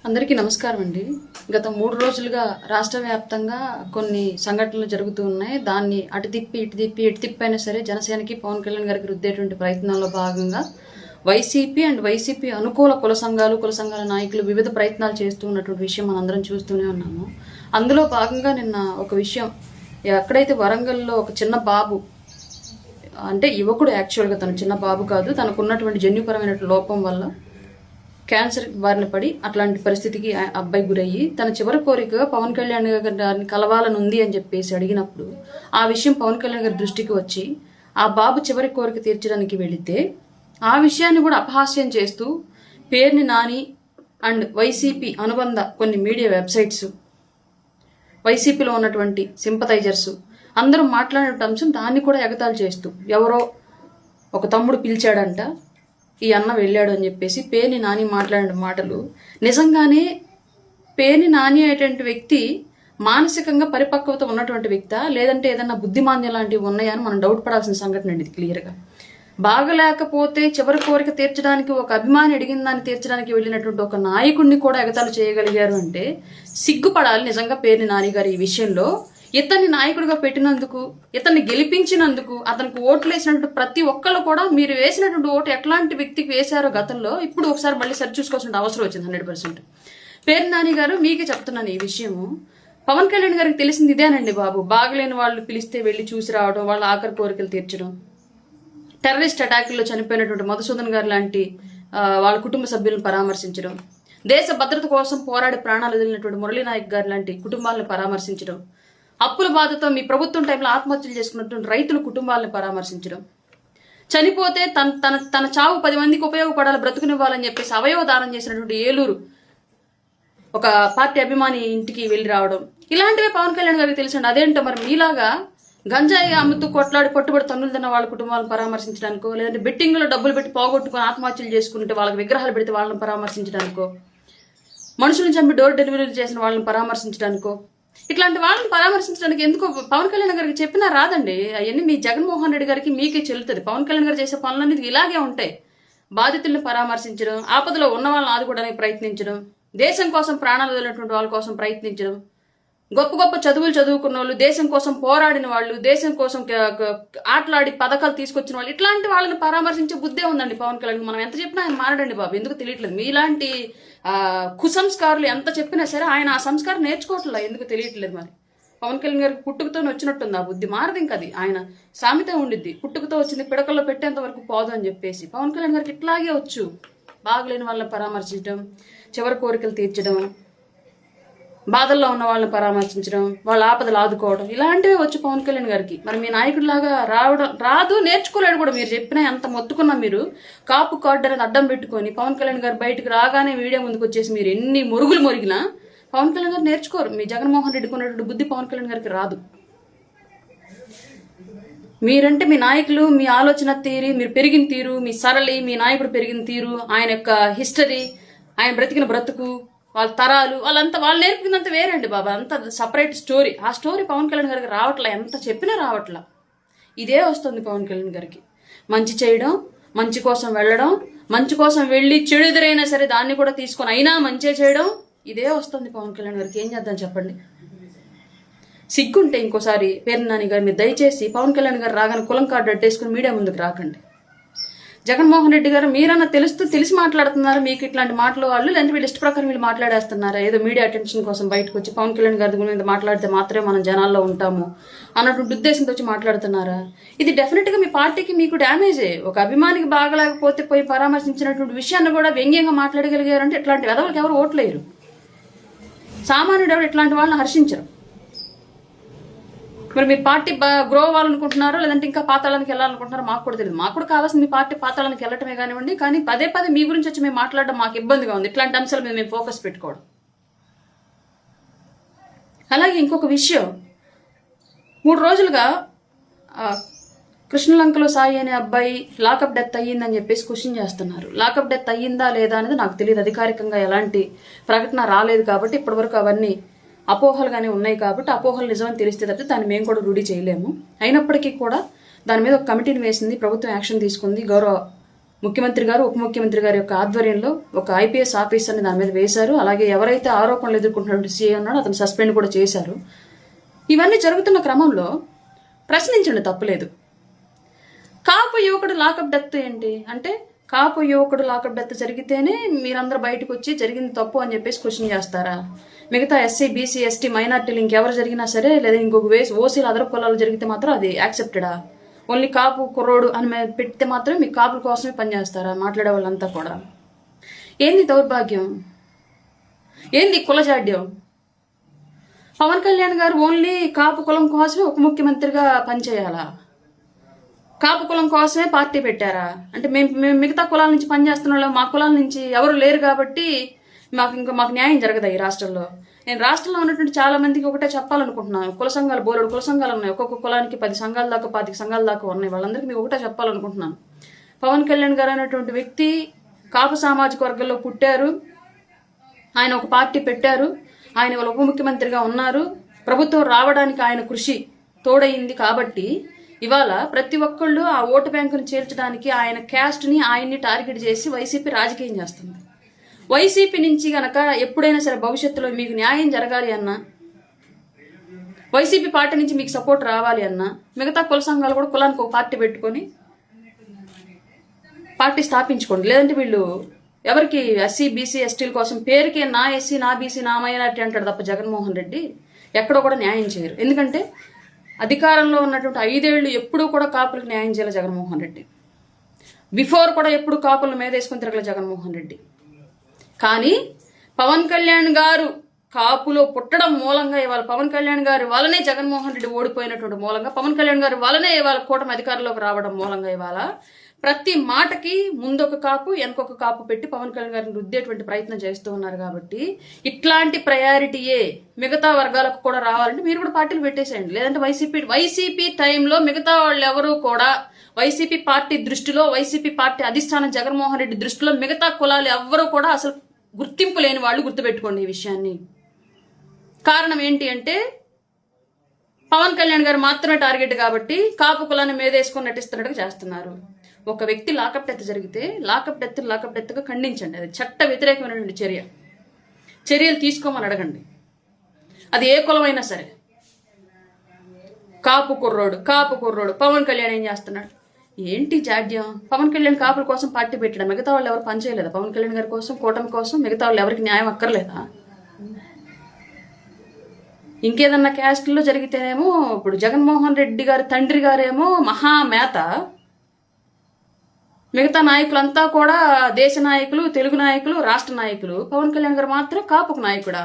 అందరికీ నమస్కారం అండి. గత 3 రోజులుగా రాష్ట్ర వ్యాప్తంగా కొన్ని సంఘటనలు జరుగుతూ ఉన్నాయి. దాన్ని అటు తిప్పి ఇటు తిప్పి అయినా సరే జనసేనకి పవన్ కళ్యాణ్ గారికి రుద్దేటువంటి ప్రయత్నాల్లో భాగంగా వైసీపీ అనుకూల కుల సంఘాల నాయకులు వివిధ ప్రయత్నాలు చేస్తూ ఉన్నటువంటి విషయం మనందరం చూస్తూనే ఉన్నాము. అందులో భాగంగా నిన్న ఒక విషయం, ఎక్కడైతే వరంగల్లో ఒక చిన్న బాబు, అంటే యువకుడు, యాక్చువల్గా తను చిన్న బాబు కాదు, తనకున్నటువంటి జన్యుపరమైన లోపం వల్ల క్యాన్సర్ బారిన పడి అట్లాంటి పరిస్థితికి అబ్బాయి గురయ్యి తన చివరి కోరిక పవన్ కళ్యాణ్ గారిని కలవాలని ఉంది అని చెప్పేసి అడిగినప్పుడు ఆ విషయం పవన్ కళ్యాణ్ గారి దృష్టికి వచ్చి ఆ బాబు చివరి కోరిక తీర్చడానికి వెళితే ఆ విషయాన్ని కూడా అపహాస్యం చేస్తూ పేర్ని నాని అండ్ వైసీపీ అనుబంధ కొన్ని మీడియా వెబ్సైట్స్, వైసీపీలో ఉన్నటువంటి సింపథైజర్స్ అందరూ మాట్లాడే అంశం దాన్ని కూడా ఎగతాళి చేస్తూ, ఎవరో ఒక తమ్ముడు పిలిచాడంట, ఈ అన్న వెళ్ళాడు అని చెప్పేసి పేర్ని నాని మాట్లాడిన మాటలు నిజంగానే పేర్ని నాని అనేటువంటి వ్యక్తి మానసికంగా పరిపక్వత ఉన్నటువంటి వ్యక్తా, లేదంటే ఏదన్నా బుద్ధిమాంద్యం లాంటివి ఉన్నాయా అని మనం డౌట్ పడాల్సిన సంఘటన అండి ఇది. క్లియర్గా బాగలేకపోతే చివరి కోరిక తీర్చడానికి, ఒక అభిమాని అడిగిన దాన్ని తీర్చడానికి వెళ్ళినటువంటి ఒక నాయకుడిని కూడా ఎగతాళి చేయగలిగారు అంటే సిగ్గుపడాలి నిజంగా పేర్ని నాని గారు ఈ విషయంలో. ఇతన్ని నాయకుడిగా పెట్టినందుకు, ఇతన్ని గెలిపించినందుకు, అతనికి ఓట్లు వేసినటువంటి ప్రతి ఒక్కళ్ళు కూడా మీరు వేసినటువంటి ఓటు ఎట్లాంటి వ్యక్తికి వేశారో గతంలో ఇప్పుడు ఒకసారి మళ్ళీ సరి చూసుకోవాల్సిన అవసరం వచ్చింది 100%. పేర్ని నాని గారు మీకే చెప్తున్నాను ఈ విషయము. పవన్ కళ్యాణ్ గారికి తెలిసింది ఇదేనండి బాబు, బాగలేని వాళ్ళు పిలిస్తే వెళ్ళి చూసి రావడం, వాళ్ళ ఆఖరి కోరికలు తీర్చడం, టెర్రరిస్ట్ అటాక్లో చనిపోయినటువంటి మధుసూదన్ గారు లాంటి వాళ్ళ కుటుంబ సభ్యులను పరామర్శించడం, దేశ భద్రత కోసం పోరాడి ప్రాణాలు వదిలినటువంటి మురళీ నాయక్ గారు లాంటి కుటుంబాలను పరామర్శించడం, అప్పుల బాధతో మీ ప్రభుత్వం టైంలో ఆత్మహత్యలు చేసుకున్నటువంటి రైతుల కుటుంబాలను పరామర్శించడం, చనిపోతే తన చావు 10 మందికి ఉపయోగపడాలి, బ్రతుకునివ్వాలని చెప్పేసి అవయవ దానం చేసినటువంటి ఏలూరు ఒక పార్టీ అభిమాని ఇంటికి వెళ్ళి రావడం, ఇలాంటివే పవన్ కళ్యాణ్ గారికి తెలిసండి. అదేంటో మరి మీలాగా గంజాయి అమ్ముతూ కొట్లాడి పట్టుబడి తన్నులు తిన్న వాళ్ళ కుటుంబాలను పరామర్శించడానికో, లేదంటే బెట్టింగ్లో డబ్బులు పెట్టి పోగొట్టుకుని ఆత్మహత్యలు చేసుకుంటే వాళ్ళకి విగ్రహాలు పెడితే వాళ్ళని పరామర్శించడానికో, మనుషులను చంపి డోర్ డెలివరీలు చేసిన వాళ్ళని పరామర్శించడానికో, ఇట్లాంటి వాళ్ళని పరామర్శించడానికి ఎందుకు పవన్ కళ్యాణ్ గారికి చెప్పినా రాదండి. అవన్నీ మీ జగన్మోహన్ రెడ్డి గారికి మీకే చెల్లుతుంది. పవన్ కళ్యాణ్ గారు చేసే పనులన్నీ ఇలాగే ఉంటాయి. బాధితుల్ని పరామర్శించడం, ఆపదలో ఉన్న వాళ్ళని ఆదుకోవడానికి ప్రయత్నించడం, దేశం కోసం ప్రాణాలు వదిలినటువంటి వాళ్ళ కోసం ప్రయత్నించడం, గొప్ప గొప్ప చదువులు చదువుకున్న వాళ్ళు, దేశం కోసం పోరాడిన వాళ్ళు, దేశం కోసం ఆటలాడి పథకాలు తీసుకొచ్చిన వాళ్ళు, ఇట్లాంటి వాళ్ళని పరామర్శించే బుద్ధే ఉందండి పవన్ కళ్యాణ్. మనం ఎంత చెప్పినా ఆయన మారడండి బాబు, ఎందుకు తెలియట్లేదు. మీలాంటి కుసంస్కారులు ఎంత చెప్పినా సరే ఆయన ఆ సంస్కారం నేర్చుకోవట్లేదు, ఎందుకు తెలియట్లేదు. మరి పవన్ కళ్యాణ్ గారికి పుట్టుకతో వచ్చినట్టుంది ఆ బుద్ధి, మారదు ఇంకా. అది ఆయన సామెత ఉండిద్ది, పుట్టుకతో వచ్చింది పిడకల్లో పెట్టేంత వరకు పోదు అని చెప్పేసి. పవన్ కళ్యాణ్ గారికి ఇట్లాగే వచ్చు, బాగలేని వాళ్ళని పరామర్శించడం, చివరి కోరికలు తీర్చడం, బాధల్లో ఉన్న వాళ్ళని పరామర్శించడం, వాళ్ళ ఆపదలు ఆదుకోవడం, ఇలాంటివే వచ్చు పవన్ కళ్యాణ్ గారికి. మరి మీ నాయకుడిలాగా రాదు, నేర్చుకోలేడు కూడా. మీరు చెప్పినా ఎంత మొత్తుకున్నా, మీరు కాపు కార్డు అనేది అడ్డం పెట్టుకొని పవన్ కళ్యాణ్ గారు బయటకు రాగానే మీడియా ముందుకు వచ్చేసి మీరు ఎన్ని మురుగులు మొరిగినా పవన్ కళ్యాణ్ గారు నేర్చుకోరు. మీ జగన్మోహన్ రెడ్డికి ఉన్నటువంటి బుద్ధి పవన్ కళ్యాణ్ గారికి రాదు. మీరంటే మీ నాయకులు, మీ ఆలోచన తీరు, మీరు పెరిగిన తీరు, మీ సరళి, మీ నాయకుడు పెరిగిన తీరు, ఆయన యొక్క హిస్టరీ, ఆయన బ్రతికిన బ్రతుకు, వాళ్ళ తరాలు, వాళ్ళు నేర్పుకున్నంత వేరండి బాబా, అంత సపరేట్ స్టోరీ. ఆ స్టోరీ పవన్ కళ్యాణ్ గారికి రావట్లా, ఎంత చెప్పినా రావట్లా. ఇదే వస్తుంది పవన్ కళ్యాణ్ గారికి. మంచి చేయడం, మంచి కోసం వెళ్ళడం, మంచి కోసం వెళ్ళి చెడు ఎదురైనా సరే దాన్ని కూడా తీసుకొని అయినా మంచి చేయడం, ఇదే వస్తుంది పవన్ కళ్యాణ్ గారికి. ఏం చేద్దాం చెప్పండి. సిగ్గుంటే ఇంకోసారి పేర్ని నాని గారు మీరు దయచేసి పవన్ కళ్యాణ్ గారు రాగానే కులం కార్డు అడ్డేసుకుని మీడియా ముందుకు రాకండి. జగన్మోహన్ రెడ్డి గారు మీరన్నా తెలిసి మాట్లాడుతున్నారు, మీకు ఇట్లాంటి మాటలు వాళ్ళు, లేదంటే వీళ్ళు ఇష్ట ప్రకారం వీళ్ళు మాట్లాడేస్తున్నారా, ఏదో మీడియా అటెన్షన్ కోసం బయటకు వచ్చి పవన్ కళ్యాణ్ గారి గురించి మాట్లాడితే మాత్రమే మనం జనాల్లో ఉంటాము అన్నటువంటి ఉద్దేశంతో వచ్చి మాట్లాడుతున్నారా? ఇది డెఫినెట్గా మీ పార్టీకి మీకు డ్యామేజే. ఒక అభిమానికి బాగలేకపోతే పోయి పరామర్శించినటువంటి విషయాన్ని కూడా వ్యంగ్యంగా మాట్లాడగలిగారంటే ఇట్లాంటి వెదవులకు ఎవరు ఓట్లేరు. సామాన్యుడు ఎవరు ఇట్లాంటి వాళ్ళని హర్షించరు. మరి మీ పార్టీ గ్రో అవ్వాలనుకుంటున్నారో, లేదంటే ఇంకా పాతాళానికి వెళ్ళాలనుకుంటున్నారో మాకు కూడా తెలియదు. మాకు కూడా కావాల్సింది మీ పార్టీ పాతాళానికి వెళ్ళటమే కానివ్వండి, కానీ పదే మీ గురించి వచ్చి మేము మాట్లాడడం మాకు ఇబ్బందిగా ఉంది. ఇట్లాంటి అంశాల మీద మేము ఫోకస్ పెట్టుకోవడం. అలాగే ఇంకొక విషయం, 3 రోజులుగా కృష్ణలంకలో సాయి అనే అబ్బాయి లాకప్ డెత్ అయ్యిందని చెప్పేసి క్వశ్చన్ చేస్తున్నారు. లాకప్ డెత్ అయ్యిందా లేదా అనేది నాకు తెలియదు, అధికారికంగా ఎలాంటి ప్రకటన రాలేదు కాబట్టి ఇప్పటివరకు అవన్నీ అపోహలుగానే ఉన్నాయి. కాబట్టి అపోహలు నిజమని తెలిస్తే తప్పితే దాన్ని మేము కూడా రూఢి చేయలేము. అయినప్పటికీ కూడా దాని మీద ఒక కమిటీని వేసింది ప్రభుత్వం, యాక్షన్ తీసుకుంది. గౌరవ ముఖ్యమంత్రి గారు ఉప ముఖ్యమంత్రి గారి యొక్క ఆధ్వర్యంలో ఒక ఐపీఎస్ ఆఫీసర్ని దాని మీద వేశారు. అలాగే ఎవరైతే ఆరోపణలు ఎదుర్కొంటున్నటువంటి సీఏ ఉన్నాడో అతను సస్పెండ్ కూడా చేశారు. ఇవన్నీ జరుగుతున్న క్రమంలో ప్రశ్నించండి, తప్పులేదు. కాపు యువకుడు లాకప్ డెత్ ఏంటి అంటే, కాపు యువకుడు లాకప్ డెత్ జరిగితేనే మీరందరూ బయటకు వచ్చి జరిగింది తప్పు అని చెప్పేసి క్వశ్చన్ చేస్తారా? మిగతా ఎస్సీ, బీసీ, ఎస్టీ, మైనార్టీలు ఇంకెవరు జరిగినా సరే, లేదా ఇంకొక ఓసీలు అదర్ కులాలు జరిగితే మాత్రం అది యాక్సెప్టెడా? ఓన్లీ కాపు కుర్రోడు అని పెడితే మాత్రమే మీ కాపుల కోసమే పనిచేస్తారా మాట్లాడే వాళ్ళంతా కూడా? ఏంది దౌర్భాగ్యం, ఏంది కులజాడ్యం? పవన్ కళ్యాణ్ గారు ఓన్లీ కాపు కులం కోసమే ఉప ముఖ్యమంత్రిగా పనిచేయాలా? కాపు కులం కోసమే పార్టీ పెట్టారా? అంటే మేము మిగతా కులాల నుంచి పనిచేస్తున్న వాళ్ళు, మా కులాల నుంచి ఎవరు లేరు కాబట్టి మాకు న్యాయం జరగదా ఈ రాష్ట్రంలో? నేను రాష్ట్రంలో ఉన్నటువంటి చాలా మందికి ఒకటే చెప్పాలనుకుంటున్నాను. కుల సంఘాలు, బోలెడు కుల సంఘాలు ఉన్నాయి. ఒక్కొక్క కులానికి 10 సంఘాల దాకా 25 సంఘాల దాకా ఉన్నాయి. వాళ్ళందరికీ మీకు ఒకటే చెప్పాలనుకుంటున్నాను. పవన్ కళ్యాణ్ గారు అనేటువంటి వ్యక్తి కాపు సామాజిక వర్గంలో పుట్టారు. ఆయన ఒక పార్టీ పెట్టారు. ఆయన వాళ్ళ ఉప ముఖ్యమంత్రిగా ఉన్నారు. ప్రభుత్వం రావడానికి ఆయన కృషి తోడైంది కాబట్టి ఇవాళ ప్రతి ఒక్కళ్ళు ఆ ఓటు బ్యాంకును చేర్చడానికి ఆయన క్యాస్ట్ని, ఆయన్ని టార్గెట్ చేసి వైసీపీ రాజకీయం చేస్తుంది. వైసీపీ నుంచి గనక ఎప్పుడైనా సరే భవిష్యత్తులో మీకు న్యాయం జరగాలి అన్నా, వైసీపీ పార్టీ నుంచి మీకు సపోర్ట్ రావాలి అన్నా, మిగతా కుల సంఘాలు కూడా కులానికి ఒక పార్టీ పెట్టుకొని పార్టీ స్థాపించుకోండి. లేదంటే వీళ్ళు ఎవరికి ఎస్సీ, బీసీ, ఎస్టీల కోసం పేరుకే నా ఎస్సీ, నా బీసీ, నా మైనార్టీ అంటాడు తప్ప జగన్మోహన్ రెడ్డి ఎక్కడో కూడా న్యాయం చేయరు. ఎందుకంటే అధికారంలో ఉన్నటువంటి 5 ఏళ్ళు ఎప్పుడూ కూడా కాపులకు న్యాయం చేయాలి జగన్మోహన్ రెడ్డి. బిఫోర్ కూడా ఎప్పుడు కాపుల మీద వేసుకొని తిరగల జగన్మోహన్ రెడ్డి. కానీ పవన్ కళ్యాణ్ గారు కాపులో పుట్టడం మూలంగా ఇవాళ పవన్ కళ్యాణ్ గారి వల్లనే జగన్మోహన్ రెడ్డి ఓడిపోయినటువంటి మూలంగా, పవన్ కళ్యాణ్ గారి వల్లనే ఇవాళ కూటమి అధికారంలోకి రావడం మూలంగా ఇవాళ ప్రతి మాటకి ముందొక కాపు వెనకొక కాపు పెట్టి పవన్ కళ్యాణ్ గారిని రుద్దేటువంటి ప్రయత్నం చేస్తూ ఉన్నారు. కాబట్టి ఇట్లాంటి ప్రయారిటీయే మిగతా వర్గాలకు కూడా రావాలంటే మీరు కూడా పార్టీలు పెట్టేసేయండి. లేదంటే వైసీపీ టైంలో మిగతా వాళ్ళు ఎవరు కూడా వైసీపీ పార్టీ దృష్టిలో, వైసీపీ పార్టీ అధిష్టానం జగన్మోహన్ రెడ్డి దృష్టిలో మిగతా కులాలు ఎవ్వరూ కూడా అసలు గుర్తింపు లేని వాళ్ళు. గుర్తుపెట్టుకోండి ఈ విషయాన్ని. కారణం ఏంటి అంటే పవన్ కళ్యాణ్ గారు మాత్రమే టార్గెట్ కాబట్టి కాపు కులాన్ని మీదేసుకొని నటిస్తున్నట్టుగా చేస్తున్నారు. ఒక వ్యక్తి లాకప్ డెత్ జరిగితే లాకప్ డెత్గా ఖండించండి. అది చట్ట వ్యతిరేకమైనటువంటి చర్యలు తీసుకోమని అడగండి. అది ఏ కులమైనా సరే. కాపు కుర్రోడు పవన్ కళ్యాణ్ ఏం చేస్తున్నాడు? ఏంటి జాడ్యం? పవన్ కళ్యాణ్ కాపుల కోసం పార్టీ పెట్టడం, మిగతా వాళ్ళు ఎవరు పనిచేయలేదా? పవన్ కళ్యాణ్ గారి కోసం, కూటమి కోసం మిగతా వాళ్ళు ఎవరికి న్యాయం అక్కర్లేదా? ఇంకేదన్నా క్యాస్ట్లో జరిగితేనేమో ఇప్పుడు జగన్మోహన్ రెడ్డి గారి తండ్రి గారేమో మహామేత, మిగతా నాయకులంతా కూడా దేశ నాయకులు, తెలుగు నాయకులు, రాష్ట్ర నాయకులు. పవన్ కళ్యాణ్ గారు మాత్రం కాపుకు నాయకుడా?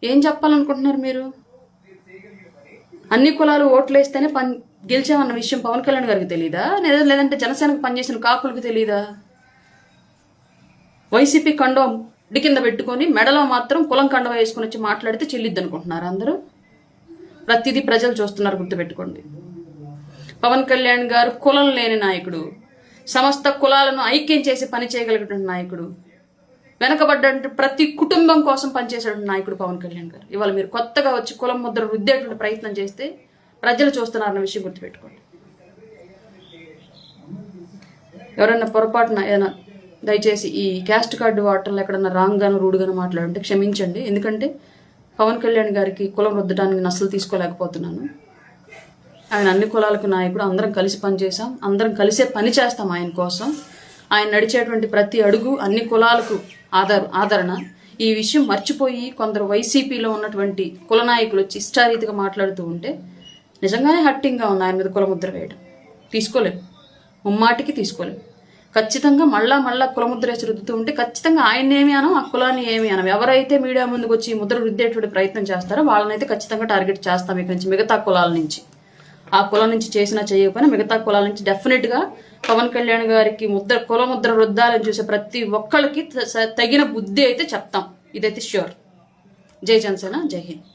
ఏం చెప్పాలనుకుంటున్నారు మీరు? అన్ని కులాలు ఓట్లు వేస్తేనే గెలిచామన్న విషయం పవన్ కళ్యాణ్ గారికి తెలీదా? లేదంటే జనసేనకు పనిచేసిన కాపులకు తెలీదా? వైసీపీ కండం ఇడి కింద పెట్టుకొని మెడలో మాత్రం కులం కండవ వేసుకుని వచ్చి మాట్లాడితే చెల్లిద్ది అనుకుంటున్నారు అందరూ. ప్రతిదీ ప్రజలు చూస్తున్నారు, గుర్తుపెట్టుకోండి. పవన్ కళ్యాణ్ గారు కులం లేని నాయకుడు, సమస్త కులాలను ఐక్యం చేసి పని చేయగలిగినటువంటి నాయకుడు, వెనకబడ్డ ప్రతి కుటుంబం కోసం పనిచేసేటువంటి నాయకుడు పవన్ కళ్యాణ్ గారు. ఇవాళ మీరు కొత్తగా వచ్చి కులం ముద్ర రుద్దేటువంటి ప్రయత్నం చేస్తే ప్రజలు చూస్తున్నారన్న విషయం గుర్తుపెట్టుకోండి. ఎవరైనా పొరపాటున ఏదైనా దయచేసి ఈ క్యాస్ట్ కార్డు వాటర్లో ఎక్కడన్నా రాంగ్గాను రూడ్గాను మాట్లాడుంటే క్షమించండి. ఎందుకంటే పవన్ కళ్యాణ్ గారికి కులం రుద్దడానికి నేను అస్సలు తీసుకోలేకపోతున్నాను. ఆయన అన్ని కులాలకు నాయకుడు. అందరం కలిసి పనిచేసాం, అందరం కలిసే పని చేస్తాం ఆయన కోసం. ఆయన నడిచేటువంటి ప్రతి అడుగు అన్ని కులాలకు ఆదరణ. ఈ విషయం మర్చిపోయి కొందరు వైసీపీలో ఉన్నటువంటి కుల నాయకులు వచ్చి ఇష్టారీతిగా మాట్లాడుతూ ఉంటే నిజంగానే హట్టింగ్గా ఉంది ఆయన మీద కులముద్ర వేయడం. తీసుకోలేము, ముమ్మాటికి తీసుకోలేము. ఖచ్చితంగా మళ్ళా కులముద్ర వేసి రుద్దుతూ ఉంటే ఖచ్చితంగా ఆయన్ని ఏమి అనం, ఆ కులాన్ని ఏమి అనం. ఎవరైతే మీడియా ముందుకు వచ్చి ముద్ర రుద్దేటువంటి ప్రయత్నం చేస్తారో వాళ్ళనైతే ఖచ్చితంగా టార్గెట్ చేస్తాం ఇక్కడి నుంచి. మిగతా కులాల నుంచి, ఆ కులం నుంచి చేసినా చేయకపోయినా మిగతా కులాల నుంచి డెఫినెట్గా పవన్ కళ్యాణ్ గారికి కులముద్ర రుద్దాలని చూసే ప్రతి ఒక్కళ్ళకి తగిన బుద్ధి అయితే చెప్తాం. ఇదైతే ష్యూర్. జై జనసేన, జై హింద్.